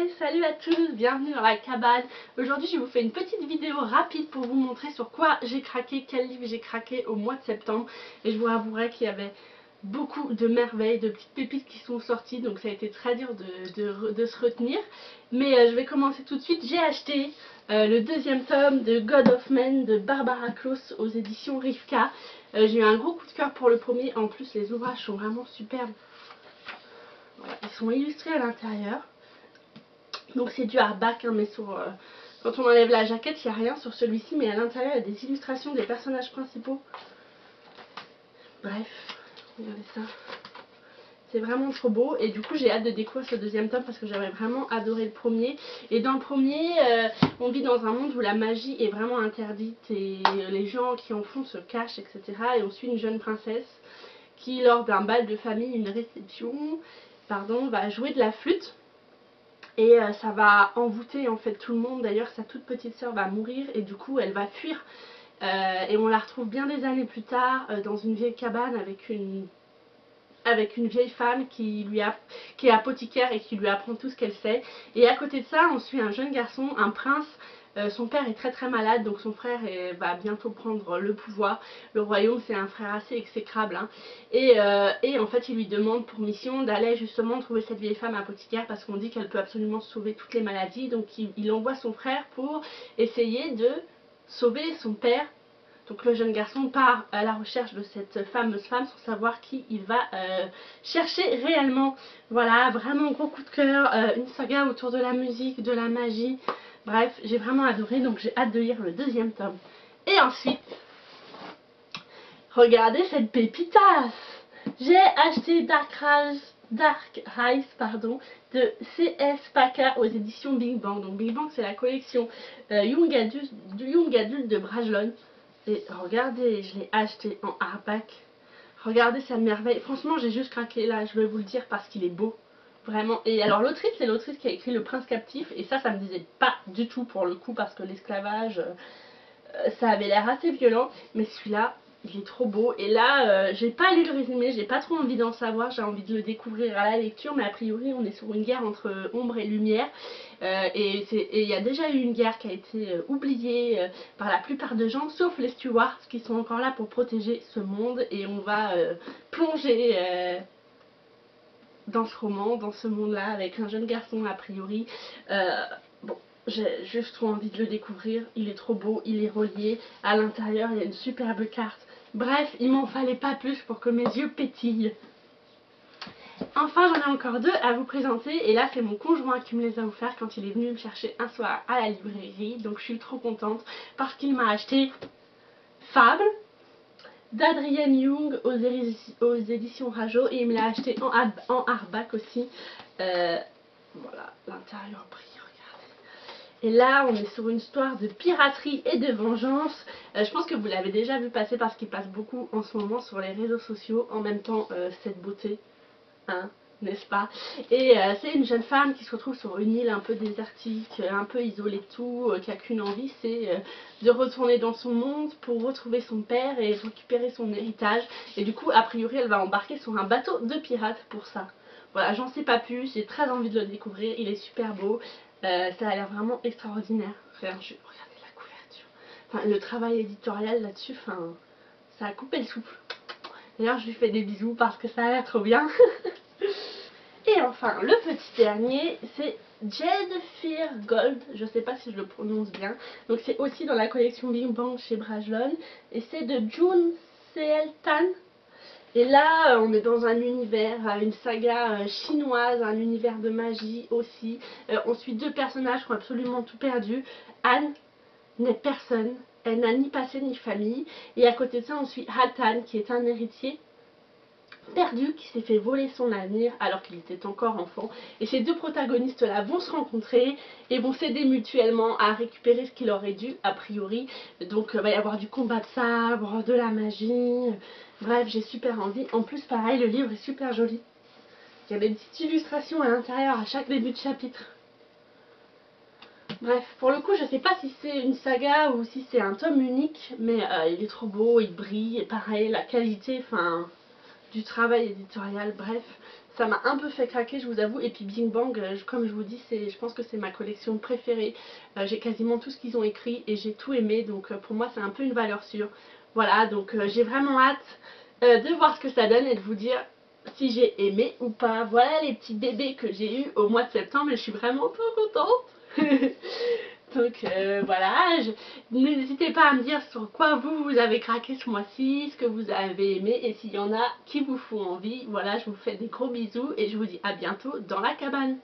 Hey, salut à tous, bienvenue dans la cabane. Aujourd'hui je vous fais une petite vidéo rapide pour vous montrer sur quoi j'ai craqué, quel livre j'ai craqué au mois de septembre. Et je vous avouerai qu'il y avait beaucoup de merveilles, de petites pépites qui sont sorties, donc ça a été très dur de se retenir. Mais je vais commencer tout de suite. J'ai acheté le deuxième tome de God of Men de Barbara Kloss aux éditions Rivka. J'ai eu un gros coup de cœur pour le premier, en plus les ouvrages sont vraiment superbes. Voilà, ils sont illustrés à l'intérieur. Donc c'est du hardback, hein, mais quand on enlève la jaquette, il n'y a rien sur celui-ci, mais à l'intérieur, il y a des illustrations des personnages principaux. Bref, regardez ça. C'est vraiment trop beau et du coup j'ai hâte de découvrir ce deuxième tome parce que j'avais vraiment adoré le premier. Et dans le premier, on vit dans un monde où la magie est vraiment interdite et les gens qui en font se cachent, etc. Et on suit une jeune princesse qui, lors d'un bal de famille, une réception, pardon, va jouer de la flûte. Et ça va envoûter en fait tout le monde. D'ailleurs sa toute petite sœur va mourir et du coup elle va fuir. Et on la retrouve bien des années plus tard dans une vieille cabane avec une vieille femme qui est apothicaire et qui lui apprend tout ce qu'elle sait. Et à côté de ça on suit un jeune garçon, un prince. Son père est très très malade, donc son frère va bientôt prendre le pouvoir. Le royaume, c'est un frère assez exécrable, hein. Et en fait il lui demande pour mission d'aller justement trouver cette vieille femme apothicaire parce qu'on dit qu'elle peut absolument sauver toutes les maladies. Donc il envoie son frère pour essayer de sauver son père. Donc le jeune garçon part à la recherche de cette fameuse femme sans savoir qui il va chercher réellement. Voilà, vraiment gros coup de cœur, une saga autour de la musique, de la magie. Bref, j'ai vraiment adoré, donc j'ai hâte de lire le deuxième tome. Et ensuite, regardez cette pépitasse. J'ai acheté Dark Rise de C.S. Paca aux éditions Big Bang. Donc Big Bang c'est la collection Young Adult de Brajlon. Et regardez, je l'ai acheté en hardback. Regardez cette merveille. Franchement, j'ai juste craqué là, je vais vous le dire, parce qu'il est beau. Vraiment. Et alors l'autrice, c'est l'autrice qui a écrit Le Prince Captif. Et ça me disait pas du tout pour le coup, parce que l'esclavage, ça avait l'air assez violent. Mais celui-là, il est trop beau. Et là, j'ai pas lu le résumé, j'ai pas trop envie d'en savoir. J'ai envie de le découvrir à la lecture. Mais a priori, on est sur une guerre entre ombre et lumière. Et il y a déjà eu une guerre qui a été oubliée par la plupart des gens, sauf les Stewarts qui sont encore là pour protéger ce monde. Et on va plonger dans ce roman, dans ce monde-là, avec un jeune garçon a priori. Bon, j'ai juste trop envie de le découvrir. Il est trop beau, il est relié. À l'intérieur, il y a une superbe carte. Bref, il m'en fallait pas plus pour que mes yeux pétillent. Enfin, j'en ai encore deux à vous présenter. Et là, c'est mon conjoint qui me les a offerts quand il est venu me chercher un soir à la librairie. Donc, je suis trop contente parce qu'il m'a acheté Fable d'Adrienne Young aux éditions Rajo. Et il me l'a acheté en hardback aussi. Voilà, l'intérieur brille. Et là, on est sur une histoire de piraterie et de vengeance. Je pense que vous l'avez déjà vu passer parce qu'il passe beaucoup en ce moment sur les réseaux sociaux. En même temps, cette beauté, hein, n'est-ce pas? Et c'est une jeune femme qui se retrouve sur une île un peu désertique, un peu isolée de tout, qui a qu'une envie, c'est de retourner dans son monde pour retrouver son père et récupérer son héritage. Et du coup, a priori, elle va embarquer sur un bateau de pirates pour ça. Voilà, j'en sais pas plus, j'ai très envie de le découvrir, il est super beau. Ça a l'air vraiment extraordinaire. Regardez la couverture. Enfin, le travail éditorial là-dessus, enfin, ça a coupé le souffle. D'ailleurs, je lui fais des bisous parce que ça a l'air trop bien. Et enfin, le petit dernier, c'est Jade Fear Gold. Je sais pas si je le prononce bien. Donc, c'est aussi dans la collection Big Bang chez Brajlon. Et c'est de June C.L. Tan. Et là, on est dans un univers, une saga chinoise, un univers de magie aussi. On suit deux personnages qui ont absolument tout perdu. Anne n'est personne, elle n'a ni passé ni famille. Et à côté de ça, on suit Hatan, qui est un héritier perdu, qui s'est fait voler son avenir alors qu'il était encore enfant. Et ces deux protagonistes-là vont se rencontrer et vont s'aider mutuellement à récupérer ce qu'il aurait dû, a priori. Donc il va y avoir du combat de sabre, de la magie. Bref, j'ai super envie. En plus, pareil, le livre est super joli. Il y a des petites illustrations à l'intérieur à chaque début de chapitre. Bref, pour le coup, je sais pas si c'est une saga ou si c'est un tome unique, mais il est trop beau, il brille, et pareil, la qualité, enfin, du travail éditorial, bref, ça m'a un peu fait craquer, je vous avoue. Et puis Bing Bang, comme je vous dis, je pense que c'est ma collection préférée. J'ai quasiment tout ce qu'ils ont écrit et j'ai tout aimé, donc pour moi c'est un peu une valeur sûre. Voilà, donc j'ai vraiment hâte de voir ce que ça donne et de vous dire si j'ai aimé ou pas. Voilà les petits bébés que j'ai eu au mois de septembre et je suis vraiment trop contente. Donc voilà, n'hésitez pas à me dire sur quoi vous avez craqué ce mois-ci, ce que vous avez aimé et s'il y en a qui vous font envie. Voilà, je vous fais des gros bisous et je vous dis à bientôt dans la cabane.